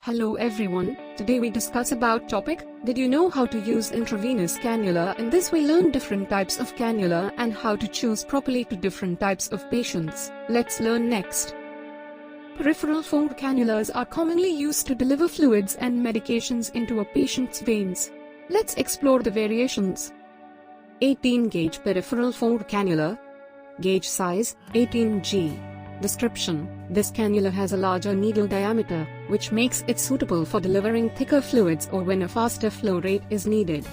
Hello everyone, today we discuss about topic, did you know how to use intravenous cannula? In this we learn different types of cannula and how to choose properly to different types of patients. Let's learn next. Peripheral formed cannulas are commonly used to deliver fluids and medications into a patient's veins. Let's explore the variations. 18 gauge peripheral formed cannula. Gauge size, 18G. Description: this cannula has a larger needle diameter, which makes it suitable for delivering thicker fluids or when a faster flow rate is needed.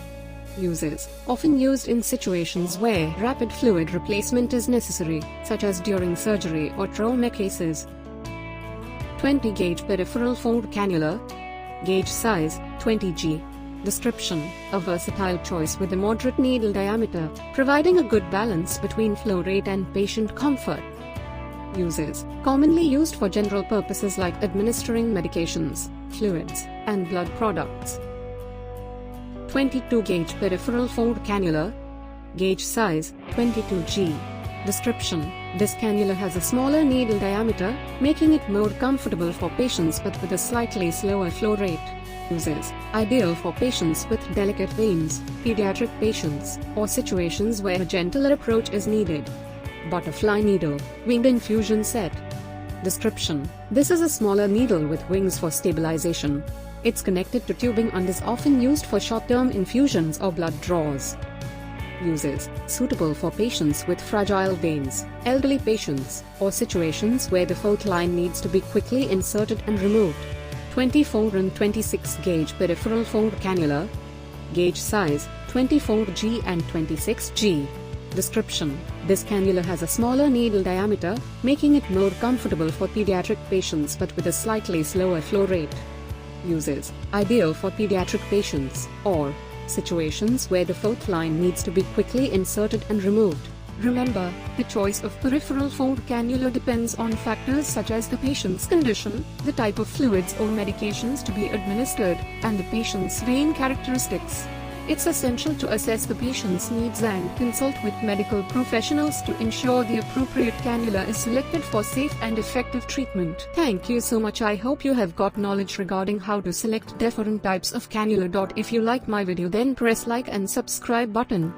Uses: often used in situations where rapid fluid replacement is necessary, such as during surgery or trauma cases. 20 gauge peripheral formed cannula. Gauge size, 20G. Description: a versatile choice with a moderate needle diameter, providing a good balance between flow rate and patient comfort. Uses: commonly used for general purposes like administering medications, fluids, and blood products. 22 gauge peripheral formed cannula. Gauge size, 22G. Description: this cannula has a smaller needle diameter, making it more comfortable for patients but with a slightly slower flow rate. Uses: ideal for patients with delicate veins, pediatric patients, or situations where a gentler approach is needed. Butterfly needle, winged infusion set. Description: this is a smaller needle with wings for stabilization. It's connected to tubing and is often used for short-term infusions or blood draws. Uses: suitable for patients with fragile veins, elderly patients, or situations where the fourth line needs to be quickly inserted and removed. 24 and 26 gauge peripheral formed cannula. Gauge size, 24G and 26G. Description: this cannula has a smaller needle diameter, making it more comfortable for pediatric patients but with a slightly slower flow rate. Uses: ideal for pediatric patients, or situations where the fourth line needs to be quickly inserted and removed. Remember, the choice of peripheral formed cannula depends on factors such as the patient's condition, the type of fluids or medications to be administered, and the patient's vein characteristics. It's essential to assess the patient's needs and consult with medical professionals to ensure the appropriate cannula is selected for safe and effective treatment. Thank you so much. I hope you have got knowledge regarding how to select different types of cannula. If you like my video, then press like and subscribe button.